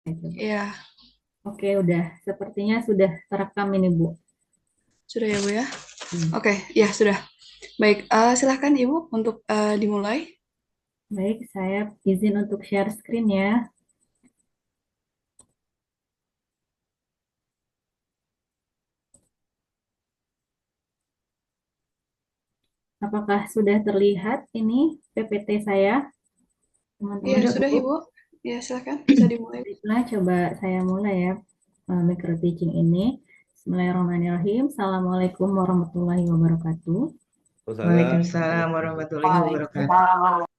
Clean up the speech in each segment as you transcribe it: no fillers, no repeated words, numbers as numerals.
Coba. Iya, Oke, udah. Sepertinya sudah terekam ini, Bu. sudah ya Bu ya. Hmm. Oke, ya sudah. Baik, silahkan Ibu untuk dimulai. Baik, saya izin untuk share screen ya. Apakah sudah terlihat ini PPT saya, Iya, teman-teman? Sudah, sudah Bu. Ibu. Ya, silahkan. Bisa dimulai. Baiklah, coba saya mulai ya micro teaching ini. Bismillahirrahmanirrahim. Assalamualaikum warahmatullahi wabarakatuh. Waalaikumsalam Waalaikumsalam. warahmatullahi wabarakatuh.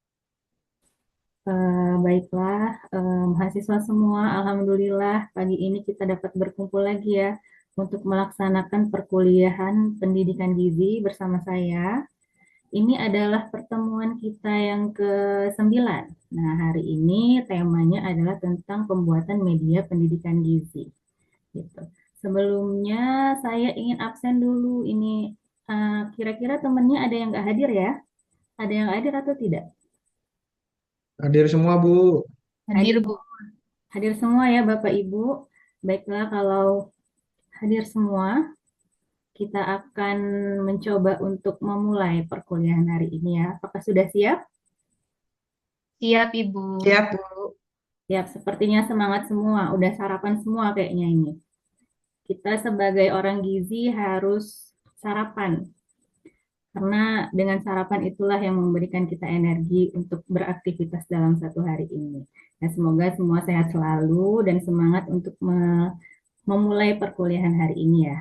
Baiklah, mahasiswa semua, Alhamdulillah pagi ini kita dapat berkumpul lagi ya untuk melaksanakan perkuliahan pendidikan gizi bersama saya. Ini adalah pertemuan kita yang ke-9. Nah, hari ini temanya adalah tentang pembuatan media pendidikan gizi. Gitu. Sebelumnya saya ingin absen dulu. Ini kira-kira temannya ada yang nggak hadir ya? Ada yang hadir atau tidak? Hadir semua, Bu. Hadir, Hadir, Bu. hadir semua ya Bapak Ibu. Baiklah, kalau hadir semua, kita akan mencoba untuk memulai perkuliahan hari ini ya. Apakah sudah siap? Siap, Ibu. Siap, Bu. Siap, sepertinya semangat semua. Udah sarapan semua kayaknya ini. Kita sebagai orang gizi harus sarapan. Karena dengan sarapan itulah yang memberikan kita energi untuk beraktivitas dalam satu hari ini. Nah, semoga semua sehat selalu dan semangat untuk memulai perkuliahan hari ini ya.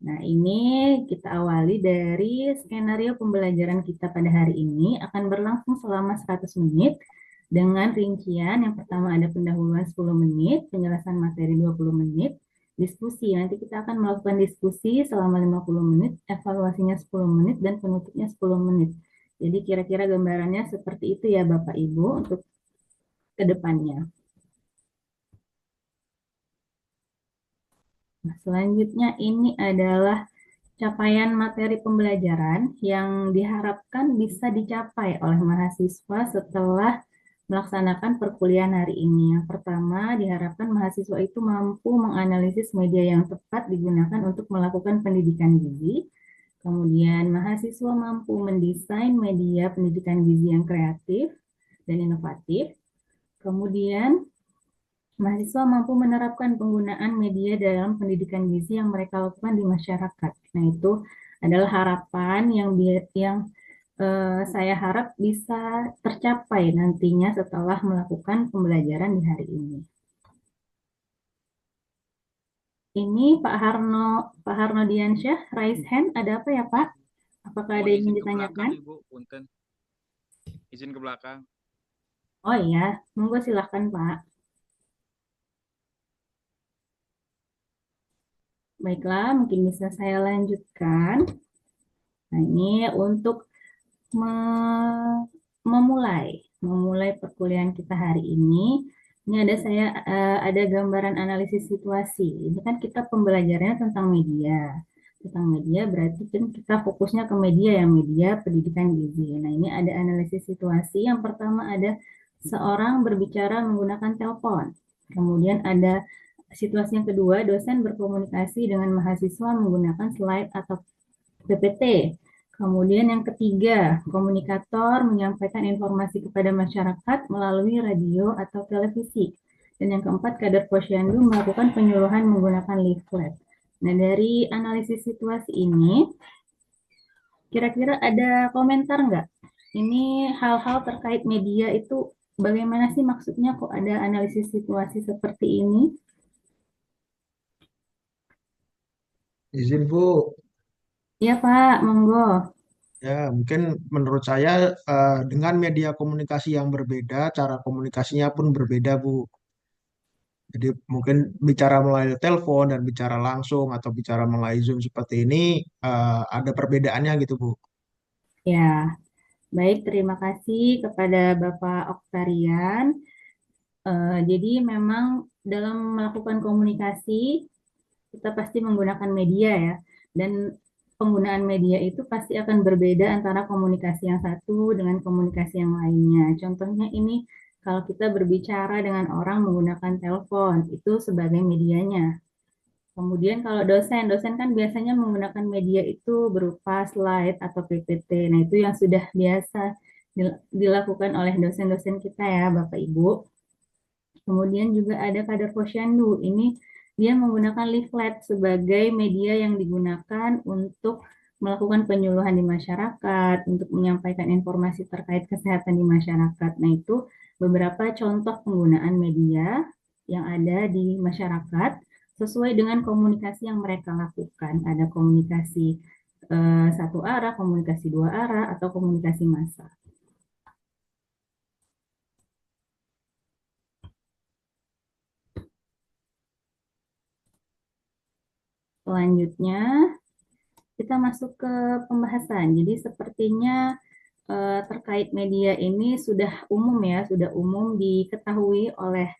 Nah, ini kita awali dari skenario pembelajaran kita pada hari ini akan berlangsung selama 100 menit dengan rincian yang pertama ada pendahuluan 10 menit, penjelasan materi 20 menit, diskusi. Nanti kita akan melakukan diskusi selama 50 menit, evaluasinya 10 menit, dan penutupnya 10 menit. Jadi kira-kira gambarannya seperti itu ya Bapak Ibu untuk kedepannya. Nah, selanjutnya ini adalah capaian materi pembelajaran yang diharapkan bisa dicapai oleh mahasiswa setelah melaksanakan perkuliahan hari ini. Yang pertama, diharapkan mahasiswa itu mampu menganalisis media yang tepat digunakan untuk melakukan pendidikan gizi. Kemudian, mahasiswa mampu mendesain media pendidikan gizi yang kreatif dan inovatif. Kemudian, mahasiswa mampu menerapkan penggunaan media dalam pendidikan gizi yang mereka lakukan di masyarakat. Nah, itu adalah harapan yang saya harap bisa tercapai nantinya setelah melakukan pembelajaran di hari ini. Ini Pak Harno Diansyah, raise hand, ada apa ya Pak? Apakah ada Mohon yang ingin izin ke belakang, ditanyakan? Ibu. Punten. Izin ke belakang. Oh iya, monggo silahkan Pak. Baiklah, mungkin bisa saya lanjutkan. Nah, ini untuk memulai perkuliahan kita hari ini. Ini ada gambaran analisis situasi. Ini kan kita pembelajarannya tentang media. Tentang media berarti kan kita fokusnya ke media ya, media pendidikan gizi. Nah, ini ada analisis situasi. Yang pertama ada seorang berbicara menggunakan telepon. Kemudian ada situasi yang kedua, dosen berkomunikasi dengan mahasiswa menggunakan slide atau PPT. Kemudian yang ketiga, komunikator menyampaikan informasi kepada masyarakat melalui radio atau televisi. Dan yang keempat, kader posyandu melakukan penyuluhan menggunakan leaflet. Nah, dari analisis situasi ini, kira-kira ada komentar nggak? Ini hal-hal terkait media itu bagaimana sih maksudnya kok ada analisis situasi seperti ini? Izin, Bu. Iya Pak, monggo. Ya, mungkin menurut saya dengan media komunikasi yang berbeda, cara komunikasinya pun berbeda, Bu. Jadi mungkin bicara melalui telepon dan bicara langsung atau bicara melalui Zoom seperti ini ada perbedaannya gitu, Bu. Ya, baik, terima kasih kepada Bapak Oktarian. Jadi memang dalam melakukan komunikasi kita pasti menggunakan media ya, dan penggunaan media itu pasti akan berbeda antara komunikasi yang satu dengan komunikasi yang lainnya. Contohnya ini kalau kita berbicara dengan orang menggunakan telepon, itu sebagai medianya. Kemudian kalau dosen kan biasanya menggunakan media itu berupa slide atau PPT. Nah, itu yang sudah biasa dilakukan oleh dosen-dosen kita ya, Bapak Ibu. Kemudian juga ada kader posyandu. Ini dia menggunakan leaflet sebagai media yang digunakan untuk melakukan penyuluhan di masyarakat, untuk menyampaikan informasi terkait kesehatan di masyarakat. Nah, itu beberapa contoh penggunaan media yang ada di masyarakat sesuai dengan komunikasi yang mereka lakukan. Ada komunikasi satu arah, komunikasi dua arah, atau komunikasi massa. Selanjutnya, kita masuk ke pembahasan. Jadi sepertinya terkait media ini sudah umum ya, sudah umum diketahui oleh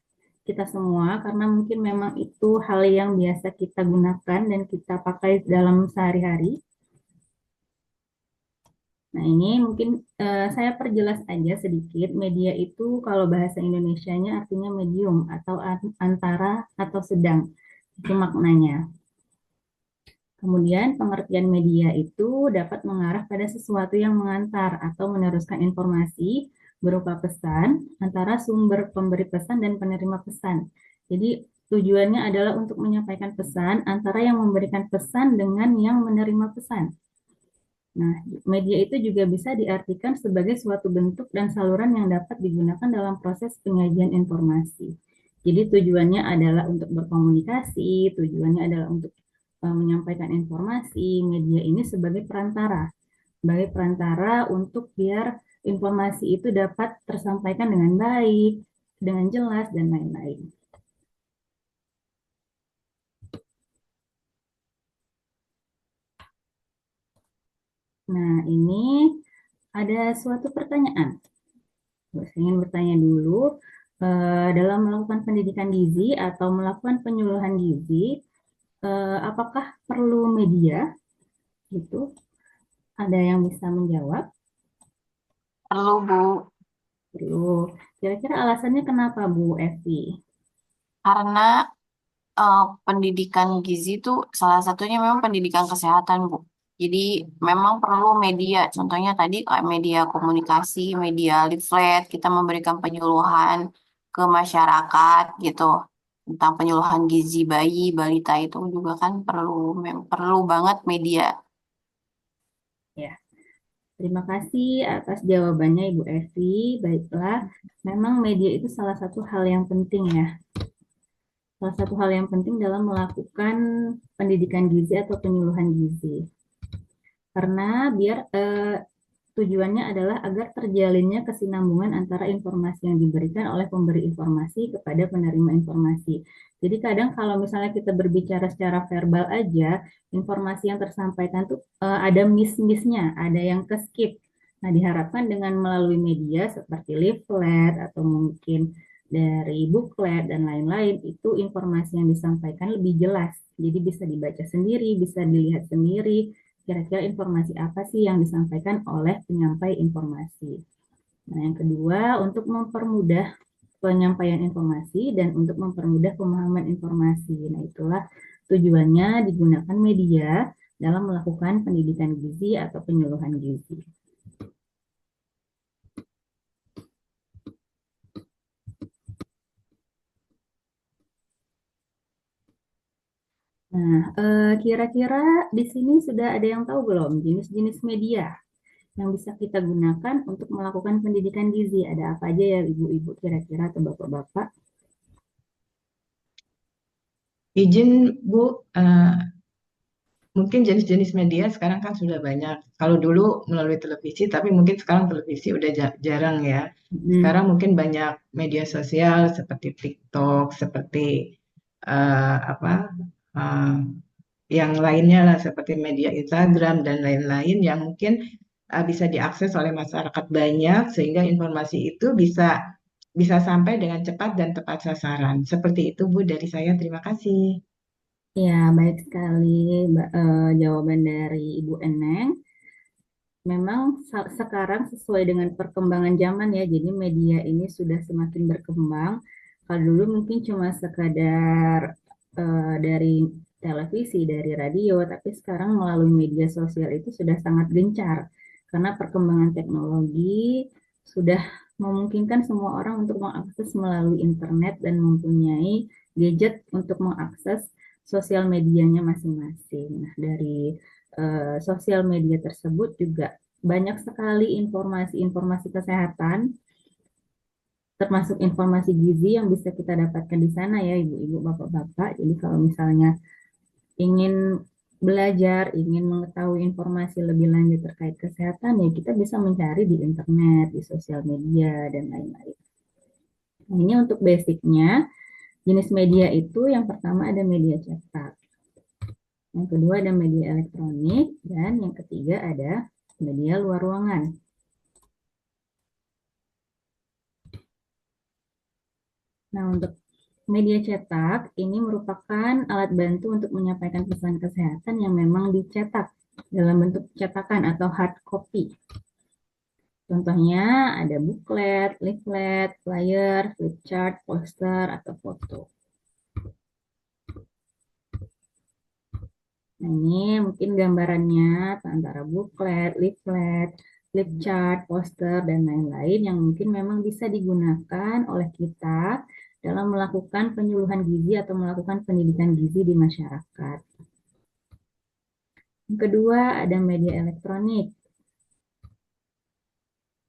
kita semua karena mungkin memang itu hal yang biasa kita gunakan dan kita pakai dalam sehari-hari. Nah, ini mungkin saya perjelas aja sedikit. Media itu kalau bahasa Indonesianya artinya medium atau antara atau sedang. Itu maknanya. Kemudian pengertian media itu dapat mengarah pada sesuatu yang mengantar atau meneruskan informasi berupa pesan antara sumber pemberi pesan dan penerima pesan. Jadi tujuannya adalah untuk menyampaikan pesan antara yang memberikan pesan dengan yang menerima pesan. Nah, media itu juga bisa diartikan sebagai suatu bentuk dan saluran yang dapat digunakan dalam proses penyajian informasi. Jadi tujuannya adalah untuk berkomunikasi, tujuannya adalah untuk menyampaikan informasi. Media ini sebagai perantara untuk biar informasi itu dapat tersampaikan dengan baik, dengan jelas, dan lain-lain. Nah, ini ada suatu pertanyaan. Saya ingin bertanya dulu, dalam melakukan pendidikan gizi atau melakukan penyuluhan gizi, apakah perlu media? Gitu. Ada yang bisa menjawab? Perlu, Bu. Perlu. Kira-kira alasannya kenapa, Bu Evi? Karena pendidikan gizi itu salah satunya memang pendidikan kesehatan, Bu. Jadi memang perlu media. Contohnya tadi kayak media komunikasi, media leaflet, kita memberikan penyuluhan ke masyarakat gitu. Tentang penyuluhan gizi bayi, balita itu juga kan perlu banget media. Ya, terima kasih atas jawabannya Ibu Evi. Baiklah, memang media itu salah satu hal yang penting ya. Salah satu hal yang penting dalam melakukan pendidikan gizi atau penyuluhan gizi. Karena biar tujuannya adalah agar terjalinnya kesinambungan antara informasi yang diberikan oleh pemberi informasi kepada penerima informasi. Jadi kadang kalau misalnya kita berbicara secara verbal aja, informasi yang tersampaikan tuh ada miss-missnya, ada yang ke-skip. Nah, diharapkan dengan melalui media seperti leaflet atau mungkin dari booklet dan lain-lain, itu informasi yang disampaikan lebih jelas. Jadi bisa dibaca sendiri, bisa dilihat sendiri, kira-kira informasi apa sih yang disampaikan oleh penyampai informasi. Nah, yang kedua, untuk mempermudah penyampaian informasi dan untuk mempermudah pemahaman informasi. Nah, itulah tujuannya digunakan media dalam melakukan pendidikan gizi atau penyuluhan gizi. Nah, kira-kira di sini sudah ada yang tahu belum jenis-jenis media yang bisa kita gunakan untuk melakukan pendidikan gizi? Ada apa aja ya ibu-ibu kira-kira atau bapak-bapak? Izin Bu, mungkin jenis-jenis media sekarang kan sudah banyak. Kalau dulu melalui televisi, tapi mungkin sekarang televisi udah jarang ya. Sekarang mungkin banyak media sosial seperti TikTok, seperti apa yang lainnya lah, seperti media Instagram dan lain-lain yang mungkin bisa diakses oleh masyarakat banyak, sehingga informasi itu bisa sampai dengan cepat dan tepat sasaran. Seperti itu Bu dari saya. Terima kasih. Ya, baik sekali jawaban dari Ibu Eneng. memang sekarang sesuai dengan perkembangan zaman ya, jadi media ini sudah semakin berkembang. Kalau dulu mungkin cuma sekadar dari televisi, dari radio, tapi sekarang melalui media sosial itu sudah sangat gencar karena perkembangan teknologi sudah memungkinkan semua orang untuk mengakses melalui internet dan mempunyai gadget untuk mengakses sosial medianya masing-masing. Nah, dari sosial media tersebut juga banyak sekali informasi-informasi kesehatan, termasuk informasi gizi yang bisa kita dapatkan di sana ya, ibu-ibu, bapak-bapak. Jadi kalau misalnya ingin belajar, ingin mengetahui informasi lebih lanjut terkait kesehatan, ya kita bisa mencari di internet, di sosial media, dan lain-lain. Nah, ini untuk basicnya. Jenis media itu yang pertama ada media cetak, yang kedua ada media elektronik, dan yang ketiga ada media luar ruangan. Nah, untuk media cetak ini merupakan alat bantu untuk menyampaikan pesan kesehatan yang memang dicetak dalam bentuk cetakan atau hard copy. Contohnya ada buklet, leaflet, flyer, flip chart, poster, atau foto. Nah, ini mungkin gambarannya antara buklet, leaflet, flip chart, poster, dan lain-lain yang mungkin memang bisa digunakan oleh kita dalam melakukan penyuluhan gizi atau melakukan pendidikan gizi di masyarakat. Yang kedua, ada media elektronik.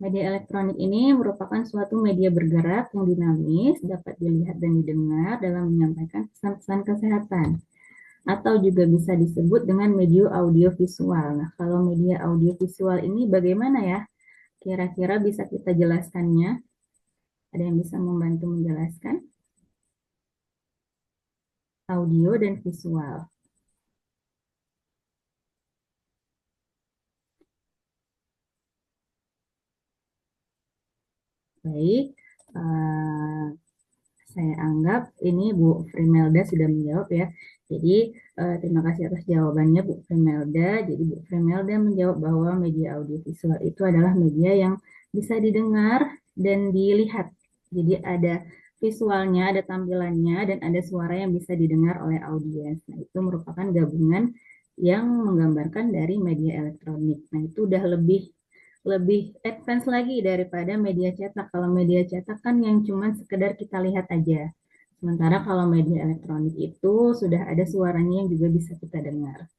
Media elektronik ini merupakan suatu media bergerak yang dinamis, dapat dilihat dan didengar dalam menyampaikan pesan-pesan kesehatan. Atau juga bisa disebut dengan media audiovisual. Nah, kalau media audiovisual ini bagaimana ya? Kira-kira bisa kita jelaskannya? Ada yang bisa membantu menjelaskan? Audio dan visual. Baik, saya anggap ini Bu Frimelda sudah menjawab ya. Jadi terima kasih atas jawabannya Bu Frimelda. Jadi Bu Frimelda menjawab bahwa media audiovisual itu adalah media yang bisa didengar dan dilihat. Jadi ada visualnya, ada tampilannya, dan ada suara yang bisa didengar oleh audiens. Nah, itu merupakan gabungan yang menggambarkan dari media elektronik. Nah, itu udah lebih advance lagi daripada media cetak. Kalau media cetak kan yang cuma sekedar kita lihat aja. Sementara kalau media elektronik itu sudah ada suaranya yang juga bisa kita dengar.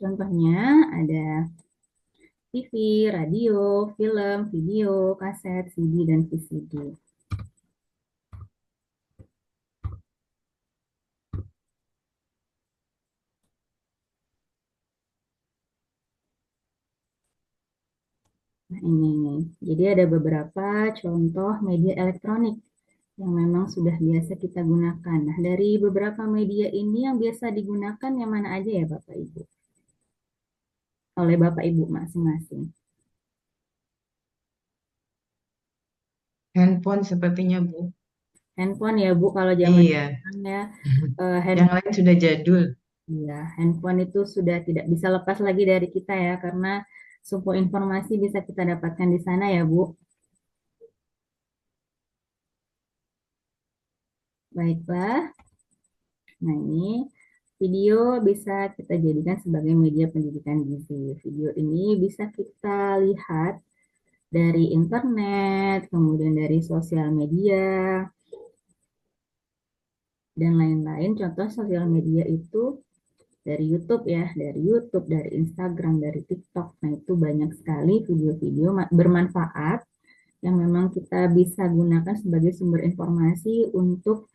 Contohnya ada TV, radio, film, video, kaset, CD, dan VCD. Nah, ini. Jadi ada beberapa contoh media elektronik yang memang sudah biasa kita gunakan. Nah, dari beberapa media ini yang biasa digunakan yang mana aja ya Bapak Ibu? Oleh Bapak Ibu masing-masing. Handphone sepertinya, Bu. Handphone ya Bu, kalau zaman Iya, sekarang ya yang handphone, lain sudah jadul. ya, handphone itu sudah tidak bisa lepas lagi dari kita ya, karena semua informasi bisa kita dapatkan di sana ya Bu. Baiklah, nah ini video bisa kita jadikan sebagai media pendidikan gizi. Video ini bisa kita lihat dari internet, kemudian dari sosial media, dan lain-lain. Contoh sosial media itu dari YouTube ya, dari YouTube, dari Instagram, dari TikTok. Nah, itu banyak sekali video-video bermanfaat yang memang kita bisa gunakan sebagai sumber informasi untuk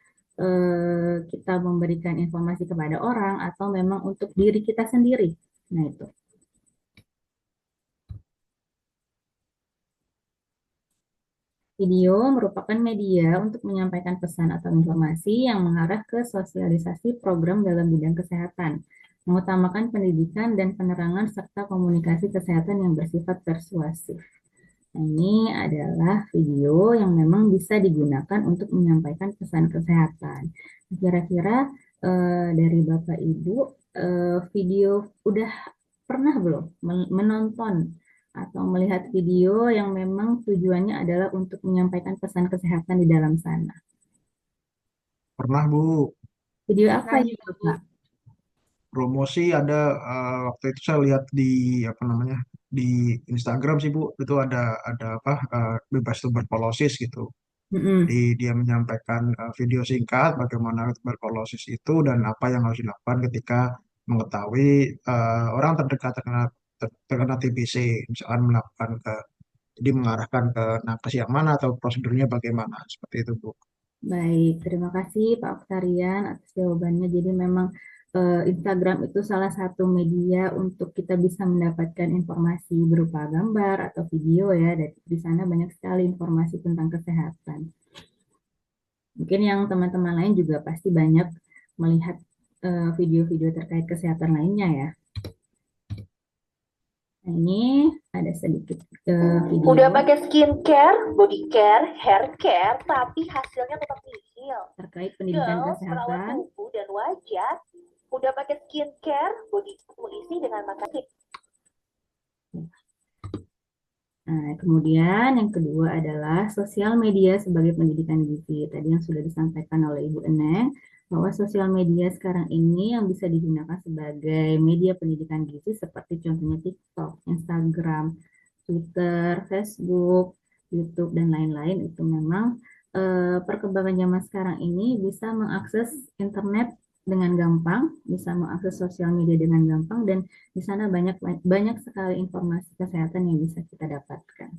kita memberikan informasi kepada orang atau memang untuk diri kita sendiri. Nah, itu. Video merupakan media untuk menyampaikan pesan atau informasi yang mengarah ke sosialisasi program dalam bidang kesehatan, mengutamakan pendidikan dan penerangan serta komunikasi kesehatan yang bersifat persuasif. Nah, ini adalah video yang memang bisa digunakan untuk menyampaikan pesan kesehatan. Kira-kira dari Bapak Ibu, video udah pernah belum menonton atau melihat video yang memang tujuannya adalah untuk menyampaikan pesan kesehatan di dalam sana? Pernah Bu, Video apa Pernah itu, juga, Bu. Pak? promosi ada waktu itu saya lihat di apa namanya di Instagram sih Bu, itu ada apa bebas tuberkulosis gitu. Jadi Mm-mm. dia menyampaikan video singkat bagaimana tuberkulosis itu dan apa yang harus dilakukan ketika mengetahui orang terdekat terkena TBC, misalkan melakukan jadi mengarahkan ke nakes yang mana atau prosedurnya bagaimana seperti itu Bu. Baik, terima kasih Pak Oktarian atas jawabannya. Jadi memang Instagram itu salah satu media untuk kita bisa mendapatkan informasi berupa gambar atau video ya. Dan di sana banyak sekali informasi tentang kesehatan. Mungkin yang teman-teman lain juga pasti banyak melihat video-video terkait kesehatan lainnya ya. Nah, ini ada sedikit video Udah pakai skincare, body care, hair care, tapi hasilnya tetap nihil. terkait pendidikan Girls, merawat kesehatan. tubuh dan wajah. Udah pakai skincare, body isi dengan makanan. Nah, kemudian yang kedua adalah sosial media sebagai pendidikan gizi. Tadi yang sudah disampaikan oleh Ibu Eneng, bahwa sosial media sekarang ini yang bisa digunakan sebagai media pendidikan gizi seperti contohnya TikTok, Instagram, Twitter, Facebook, YouTube, dan lain-lain itu memang perkembangan zaman sekarang ini bisa mengakses internet dengan gampang, bisa mengakses sosial media dengan gampang, dan di sana banyak banyak sekali informasi kesehatan yang bisa kita dapatkan.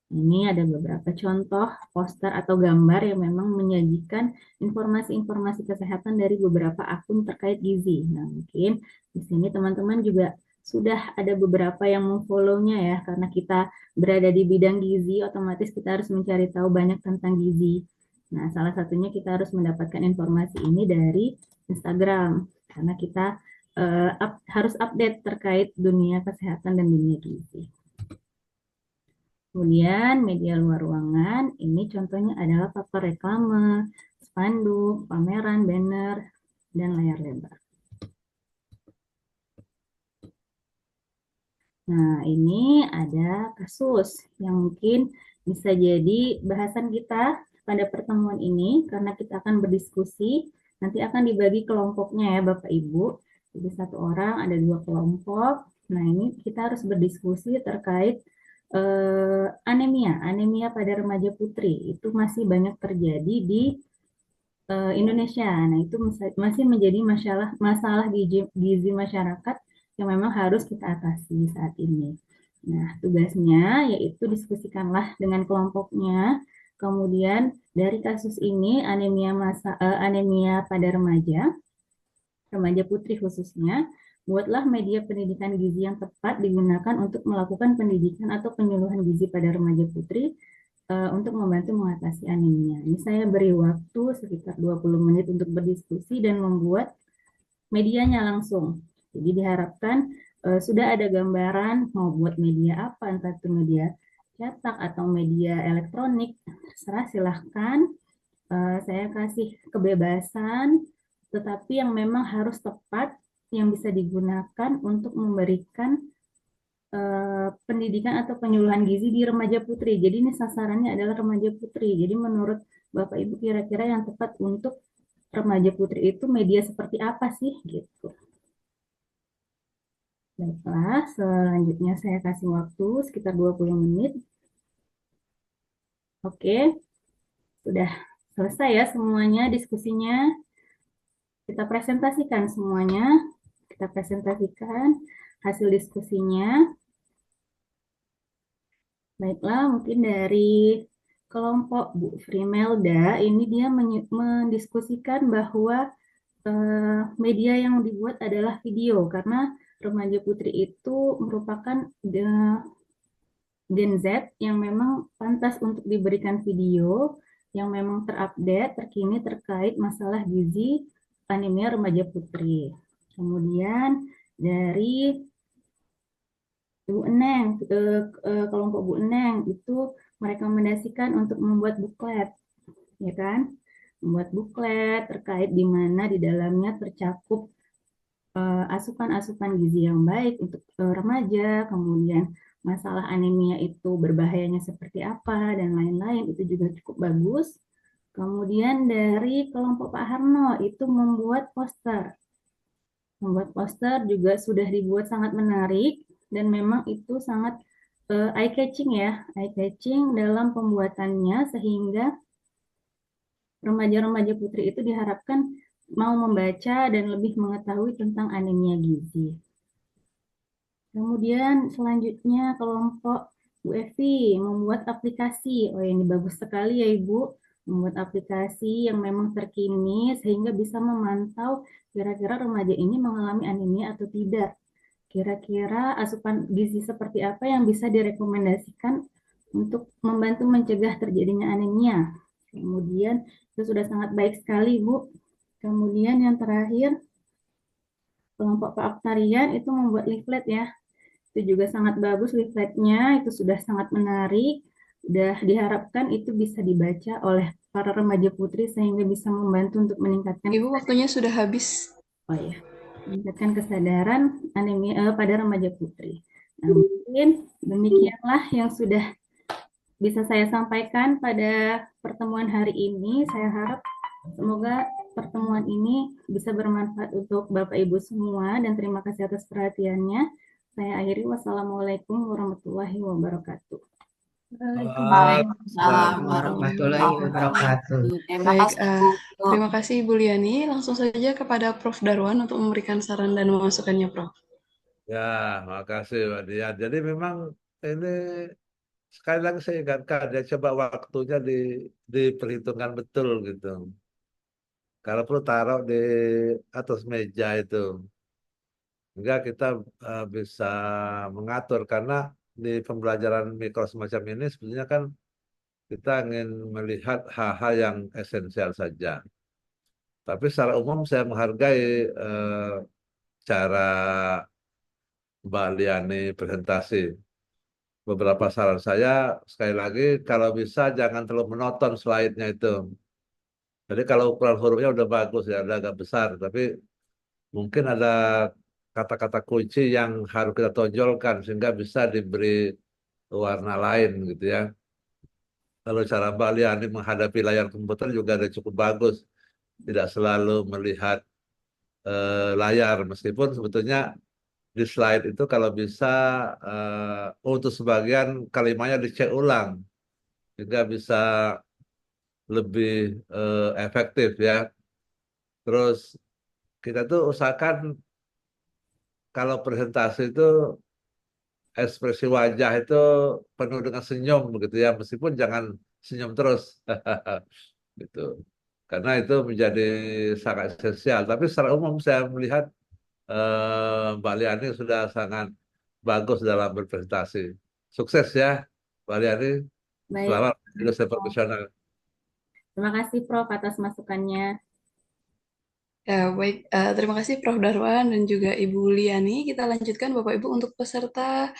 Ini ada beberapa contoh poster atau gambar yang memang menyajikan informasi-informasi kesehatan dari beberapa akun terkait gizi. Nah, mungkin di sini teman-teman juga sudah ada beberapa yang memfollow-nya ya, karena kita berada di bidang gizi, otomatis kita harus mencari tahu banyak tentang gizi. Nah, salah satunya kita harus mendapatkan informasi ini dari Instagram, karena kita harus update terkait dunia kesehatan dan dunia gizi. Kemudian media luar ruangan, ini contohnya adalah papan reklame, spanduk, pameran, banner, dan layar lebar. Nah, ini ada kasus yang mungkin bisa jadi bahasan kita pada pertemuan ini, karena kita akan berdiskusi, nanti akan dibagi kelompoknya ya Bapak Ibu. Jadi satu orang ada 2 kelompok. Nah, ini kita harus berdiskusi terkait anemia pada remaja putri. Itu masih banyak terjadi di Indonesia. Nah, itu masih menjadi masalah gizi masyarakat yang memang harus kita atasi saat ini. Nah, tugasnya yaitu diskusikanlah dengan kelompoknya. Kemudian dari kasus ini anemia pada remaja putri khususnya, buatlah media pendidikan gizi yang tepat digunakan untuk melakukan pendidikan atau penyuluhan gizi pada remaja putri untuk membantu mengatasi anemia. Ini saya beri waktu sekitar 20 menit untuk berdiskusi dan membuat medianya langsung. Jadi diharapkan sudah ada gambaran mau buat media apa, entah itu media cetak atau media elektronik, terserah silahkan. Saya kasih kebebasan, tetapi yang memang harus tepat, yang bisa digunakan untuk memberikan pendidikan atau penyuluhan gizi di remaja putri. Jadi ini sasarannya adalah remaja putri. Jadi menurut Bapak Ibu kira-kira yang tepat untuk remaja putri itu media seperti apa sih gitu. Baiklah, selanjutnya saya kasih waktu sekitar 20 menit. Oke, sudah selesai ya semuanya diskusinya. Kita presentasikan semuanya. Kita presentasikan hasil diskusinya. Baiklah, mungkin dari kelompok Bu Frimelda, ini dia mendiskusikan bahwa media yang dibuat adalah video, karena remaja putri itu merupakan Gen Z yang memang pantas untuk diberikan video yang memang terupdate, terkini terkait masalah gizi anemia remaja putri. Kemudian dari Bu Eneng, kelompok Bu Eneng itu merekomendasikan untuk membuat buklet, ya kan? Membuat buklet terkait di mana di dalamnya tercakup asupan-asupan gizi yang baik untuk remaja, kemudian masalah anemia itu berbahayanya seperti apa, dan lain-lain, itu juga cukup bagus. Kemudian dari kelompok Pak Harno itu membuat poster. Membuat poster juga sudah dibuat sangat menarik, dan memang itu sangat eye-catching ya, eye-catching dalam pembuatannya, sehingga remaja-remaja putri itu diharapkan mau membaca dan lebih mengetahui tentang anemia gizi. Kemudian selanjutnya kelompok Bu Evi membuat aplikasi. Oh, ini bagus sekali ya Ibu. Membuat aplikasi yang memang terkini sehingga bisa memantau kira-kira remaja ini mengalami anemia atau tidak. Kira-kira asupan gizi seperti apa yang bisa direkomendasikan untuk membantu mencegah terjadinya anemia. Kemudian itu sudah sangat baik sekali Bu. Kemudian yang terakhir, kelompok Pak Oktarian itu membuat leaflet ya. Itu juga sangat bagus leafletnya, itu sudah sangat menarik. Sudah diharapkan itu bisa dibaca oleh para remaja putri sehingga bisa membantu untuk meningkatkan Ibu, waktunya sudah habis. meningkatkan kesadaran anemia pada remaja putri. Nah, mungkin demikianlah yang sudah bisa saya sampaikan pada pertemuan hari ini. Saya harap semoga pertemuan ini bisa bermanfaat untuk Bapak Ibu semua, dan terima kasih atas perhatiannya. Saya akhiri, wassalamualaikum warahmatullahi wabarakatuh. Waalaikumsalam warahmatullahi wabarakatuh. Terima Baik, kasih Bu. terima kasih Ibu Liani. Langsung saja kepada Prof. Darwan untuk memberikan saran dan masukannya, Prof. Ya, makasih Mbak Dian. Jadi memang ini sekali lagi saya ingatkan ya, coba waktunya diperhitungkan betul gitu. Kalau perlu taruh di atas meja itu, sehingga kita bisa mengatur, karena di pembelajaran mikro semacam ini sebenarnya kan kita ingin melihat hal-hal yang esensial saja. Tapi secara umum saya menghargai cara Mbak Liani presentasi. Beberapa saran saya, sekali lagi, kalau bisa jangan terlalu menonton slide-nya itu. Jadi kalau ukuran hurufnya udah bagus ya, udah agak besar, tapi mungkin ada kata-kata kunci yang harus kita tonjolkan sehingga bisa diberi warna lain gitu ya. Kalau cara Mbak Liani menghadapi layar komputer juga ada cukup bagus. Tidak selalu melihat layar, meskipun sebetulnya di slide itu kalau bisa untuk sebagian kalimatnya dicek ulang sehingga bisa lebih efektif ya. Terus kita tuh usahakan kalau presentasi itu ekspresi wajah itu penuh dengan senyum begitu ya, meskipun jangan senyum terus gitu. Karena itu menjadi sangat esensial. Tapi secara umum saya melihat Mbak Liani sudah sangat bagus dalam berpresentasi. Sukses ya, Mbak Liani. Baik, Selamat dosen profesional. terima kasih Prof atas masukannya. Ya, baik. Terima kasih Prof. Darwan dan juga Ibu Liani. Kita lanjutkan Bapak Ibu untuk peserta